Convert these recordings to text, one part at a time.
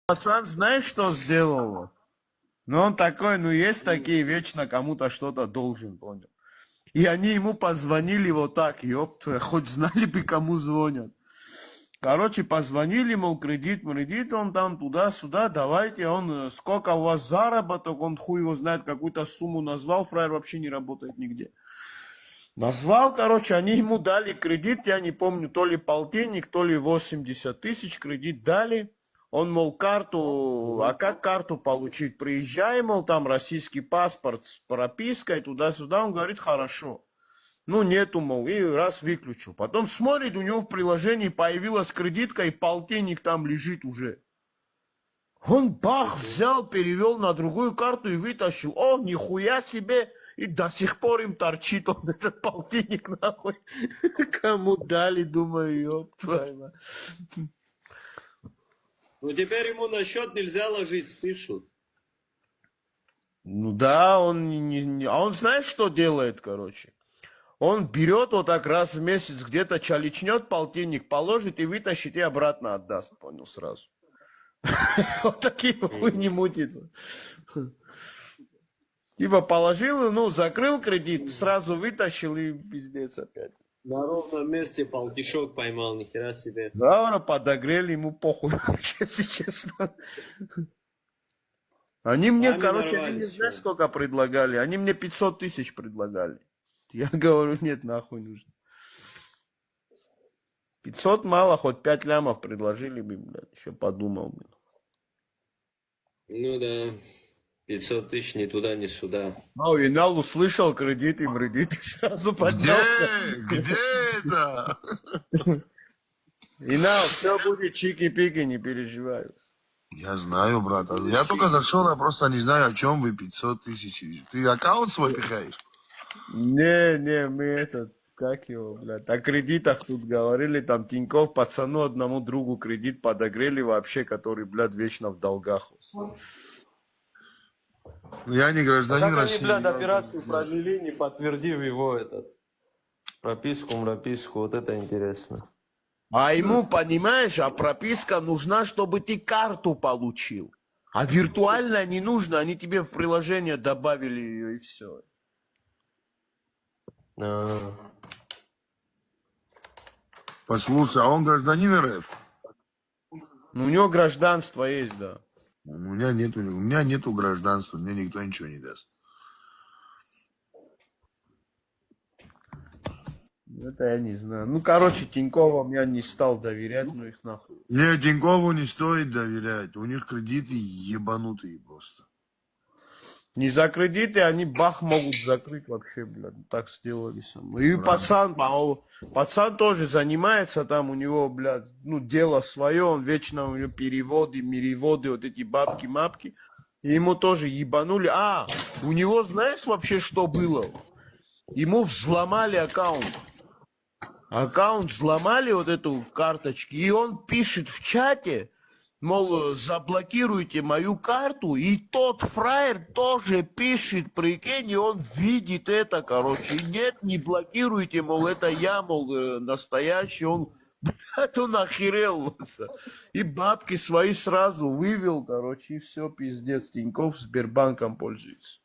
Пацан, знаешь, что сделал? Ну, он такой, ну, есть такие, вечно кому-то что-то должен, понял? И они ему позвонили вот так, ёпта, хоть знали бы, кому звонят. Короче, позвонили, мол, кредит, он там туда-сюда, давайте, сколько у вас заработок, он хуй его знает, какую-то сумму назвал, фраер вообще не работает нигде. Назвал, короче, они ему дали кредит, я не помню, то ли полтинник, то ли 80 тысяч кредит дали. Он, мол, карту, а как карту получить? Приезжай, мол, там российский паспорт с пропиской, туда-сюда. Он говорит, хорошо. Ну, нету, мол, и раз выключил. Потом смотрит, у него в приложении появилась кредитка, и полтинник там лежит уже. Он бах, взял, перевел на другую карту и вытащил. О, нихуя себе! И до сих пор им торчит он этот полтинник нахуй. Кому дали, думаю, ёб твою мать. Ну теперь ему на счет нельзя ложить, спишут. Ну да, а он знаешь, что делает, короче? Он берет вот так раз в месяц где-то чаличнет полтинник, положит и вытащит и обратно отдаст, понял, сразу. Вот такие хуйни мутит. Типа положил, ну, закрыл кредит, сразу вытащил и пиздец опять. На ровном месте полтишок поймал, нихера себе. Завтра подогрели, ему похуй вообще, если честно. Они мне, Сами короче, они нарвались, мне знаешь, чё. сколько предлагали? Они мне 500 тысяч предлагали. Я говорю, нет, нахуй нужно. 500 мало, хоть 5 лямов предложили бы, блядь, еще подумал бы. Ну да, 500 тысяч ни туда, ни сюда. А Инал услышал кредиты, мредиты, сразу Где? поднялся. Где это? Инал, все будет чики-пики, не переживай. Я знаю, брат. Я только зашел, я просто не знаю, о чем вы 500 тысяч. Ты аккаунт свой пихаешь? Не, мы как его, блядь, о кредитах тут говорили, там Тинькофф пацану одному другу кредит подогрели вообще, который, блядь, вечно в долгах. Я не гражданин Как они, России. блядь, операцию провели, не подтвердив его прописку, вот это интересно. А ему, понимаешь, а прописка нужна, чтобы ты карту получил. А виртуально не нужно, они тебе в приложение добавили ее и все. Послушай, а он гражданин РФ? Ну, у него гражданство есть, да. У меня нету гражданства, мне никто ничего не даст. Это я не знаю. Ну, короче, Тиньковым я не стал доверять, ну их нахуй. Не, Тинькову не стоит доверять. У них кредиты ебанутые просто. Не за кредиты, они бах могут закрыть вообще, блядь. Так сделали со мной. И пацан, пацан тоже занимается там, у него, блядь, ну, дело свое, он вечно у него переводы, вот эти бабки-мапки. И ему тоже ебанули. А, у него знаешь вообще, что было? Ему взломали аккаунт. Аккаунт взломали, вот эту карточку, и он пишет в чате, мол, заблокируйте мою карту, и тот фраер тоже пишет, прикинь, и он видит это, короче, нет, не блокируйте, мол, это я, мол, настоящий, он, блядь, он охерел, и бабки свои сразу вывел, короче, и все, пиздец, Тинькофф Сбербанком пользуется.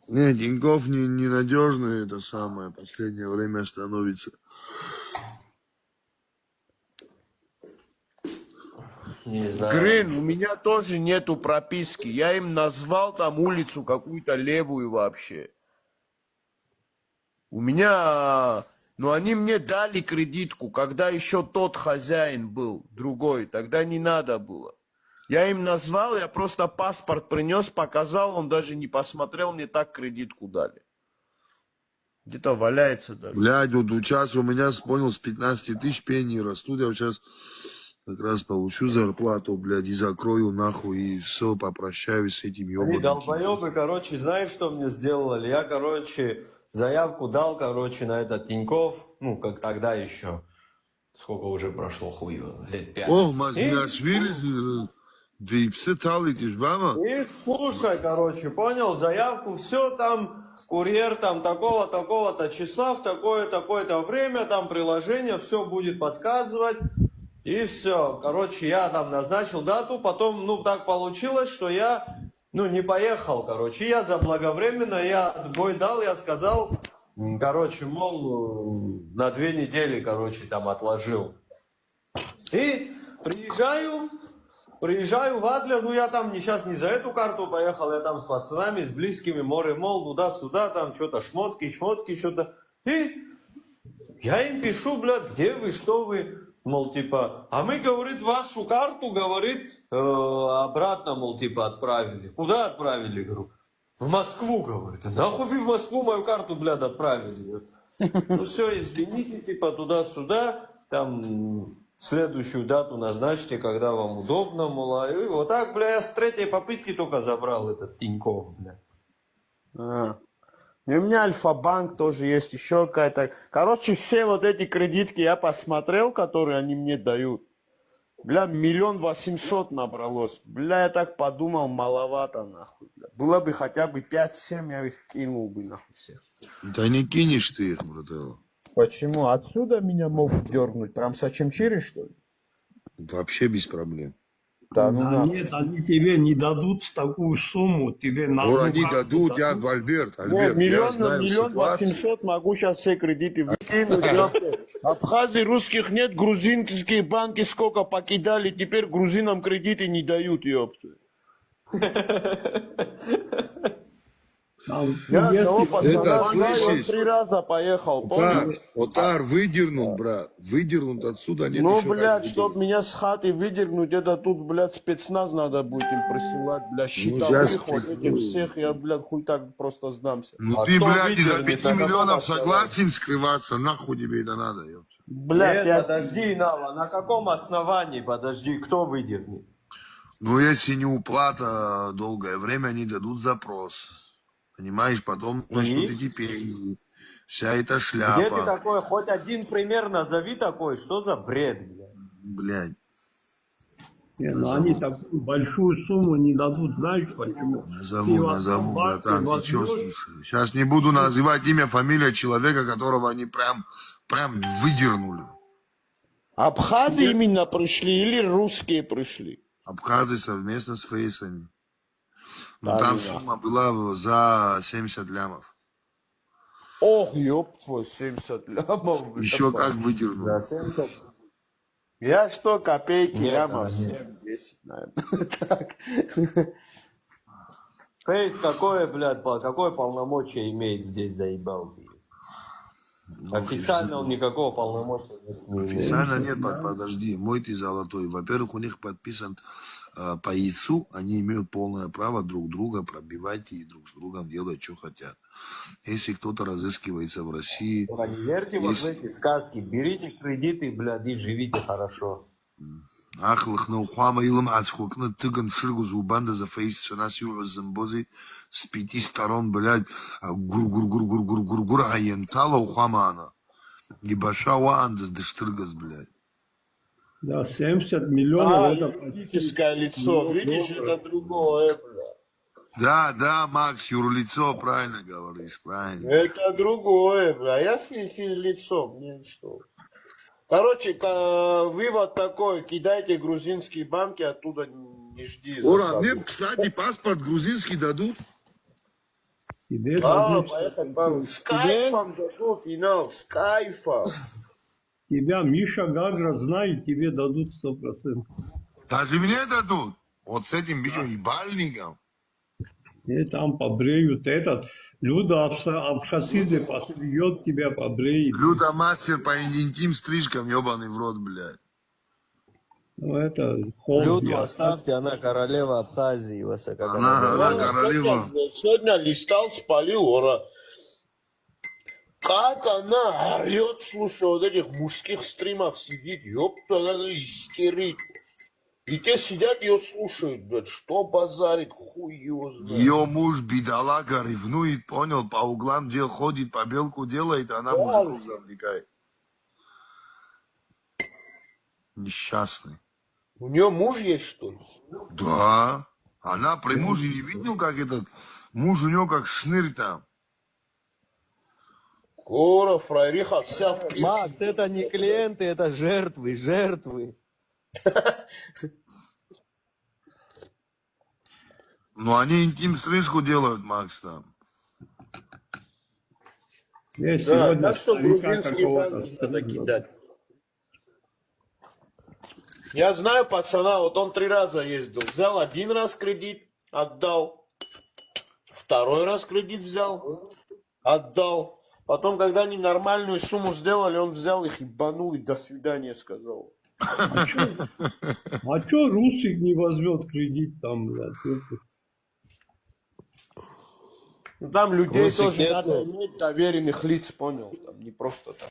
Не, Тинькофф ненадежный, это самое, последнее время становится. Не знаю. Грин, у меня тоже нету прописки. Я им назвал там улицу какую-то левую вообще. У меня... Ну, они мне дали кредитку, когда еще тот хозяин был, другой. Тогда не надо было. Я им назвал, я просто паспорт принес, показал, он даже не посмотрел, мне так кредитку дали. Где-то валяется даже. Блядь, вот сейчас у меня, понял, с 15 тысяч пени растут, я вот сейчас как раз получу зарплату, блядь, и закрою нахуй, и все, попрощаюсь с этим Они ебаным. долбоебы, короче, знаешь, что мне сделали? Я, короче, заявку дал, короче, на этот Тинькофф, ну, как тогда еще. Сколько уже прошло, хуй его, лет 5. О, Мазниашвили, да и псы талитишь, баба? И слушай, короче, понял, заявку, все там, курьер там такого-то числа, в такое-то время, там приложение, все будет подсказывать. И все. Короче, я там назначил дату, потом, ну, так получилось, что я, ну, не поехал, короче. Я заблаговременно, я отбой дал, я сказал, короче, мол, на 2 недели, короче, там отложил. И приезжаю в Адлер, ну, я там сейчас не за эту карту поехал, я там с пацанами, с близкими, море, мол, туда-сюда, там что-то, шмотки, что-то. И я им пишу, блядь, где вы, что вы? Мол, типа, а мы, говорит, вашу карту, говорит, обратно, мол, типа, отправили. Куда отправили, говорю? В Москву, говорит. А нахуй вы в Москву мою карту, блядь, отправили? Говорит. Ну все, извините, типа, туда-сюда, там, следующую дату назначьте, когда вам удобно, мол. И вот так, бля, я с 3-й попытки только забрал этот Тинькофф, бля. И у меня Альфа-банк тоже есть, еще какая-то. Короче, все вот эти кредитки я посмотрел, которые они мне дают. Бля, 1 800 000 набралось. Бля, я так подумал, маловато, нахуй. Бля. Было бы хотя бы 5-7, я их кинул бы, нахуй, всех. Да не кинешь ты их, брателло. Почему? Отсюда меня могут дернуть? Прям с Ачимчири, что ли? Вообще без проблем. Да, ну Да нахуй. нет, они тебе не дадут такую сумму, тебе на Вот одну они карту дадут, я, Альберт, Вот, я миллион знаю 1 ситуацию. 800 000 могу сейчас все кредиты выкинуть. ёпта. Абхазии русских нет, грузинские банки сколько покидали, теперь грузинам кредиты не дают, ёпта. Там, Я если того бы- пацана Это, знаю, он слышишь? 3 раза поехал, помнишь? Отар выдернут, брат, выдернут отсюда, нет Ну, еще как блядь, выдернуть. чтоб меня с хаты выдернуть, это тут, блядь, спецназ надо будет им присылать, блядь, щас щитовых, вот прикрою. этих всех, я, блядь, хуй так просто сдамся. Ну А ты, кто блядь, из-за выдернет? 5 На каком миллионов основании? согласен скрываться, нахуй тебе это надо, ёпта. Блядь, Нет, я... подожди, Нава, на каком основании, подожди, кто выдернет? Ну, если не уплата долгое время, они дадут запрос. Понимаешь, потом начнут эти пении. Вся эта Где ты шляпа. такой, хоть один пример назови такой, что за бред, блядь? Блядь. Не, ну они такую большую сумму не дадут, знаешь почему? Ты Назову, в назову, одном банке братан, ты чё возьмешь, слушай? Сейчас не буду называть имя, фамилия человека, которого они прям выдернули. Абхазы именно пришли или русские пришли? Абхазы совместно с фейсами. Но Да, там ну сумма была за 70 лямов. Ох, ёб твой, 70 лямов. Еще как выдернули. За 70? Я что, копейки, Нет, лямов нет. 7-10, наверное. Так. Фейс какое, блядь, какое полномочия имеет здесь, заебал? Официально он никакого полномочия здесь не имеет. Официально нет, подожди, мой ты золотой. Во-первых, у них подписан по яйцу, они имеют полное право друг друга пробивать и друг с другом делать, что хотят. Если кто-то разыскивается в России, Ура, не верьте вот в Есть. эти сказки, берите кредиты, блядь, и живите хорошо. ахлых на ухама илам ацхукна тыган ширгу зубанда за фейс все нас юзамбози с 5 сторон, блядь, гур-гур-гур-гур-гур-гур-гур, а ентала ухама она. Гибаша уандас дештыргас, блядь. да, 70 миллионов, это юридическое лицо, видишь, это другое, бля. Да, Макс, юрлицо, правильно говоришь, правильно. Это другое, бля. Я физлицо, мне что. Короче, вывод такой, кидайте грузинские банки, оттуда не жди Ора, засаду. мне, кстати, паспорт грузинский дадут. тебе Да, дадут, поехали, пару. С кайфом дадут, финал, с кайфом. тебя Миша Гагра знает, тебе дадут 100%. Даже мне дадут. Вот с этим бичом ебальником. И там побреют этот. Люда Абхасидзе постригет тебя, побреет. Люда мастер по интим стрижкам, ебаный в рот, блядь. Ну, это холод. Люду оставьте, она королева Абхазии, Она высокогорная. королева. Сегодня листал, спалил, ора. Как она орет, слушай, вот этих мужских стримов сидит, ёпта, она истерит. И те сидят, ее слушают, блядь, что базарит, хуй его знает. Ее муж бедолага ревнует, понял, по углам дел ходит, по белку делает, а она мужиков завлекает. Несчастный. У нее муж есть, что ли? Да. Она при муже не видел, как этот муж у него как шнырь там. Кора, фрайриха, вся в пиве. Макс, это не клиенты, это жертвы, жертвы. Ну, они интим-стрижку делают, Макс, там. Я Да, сегодня так что старика грузинские какого-то банки надо стригла. кидать. Я знаю пацана, вот он 3 раза ездил. Взял 1 раз кредит, отдал. 2 раз кредит взял, отдал. Потом, когда они нормальную сумму сделали, он взял их, ебанул и до свидания сказал. А чё Русик не возьмет кредит там, блядь? Ну, там людей Русик тоже нет, надо ну. иметь доверенных лиц, понял? Там не просто так.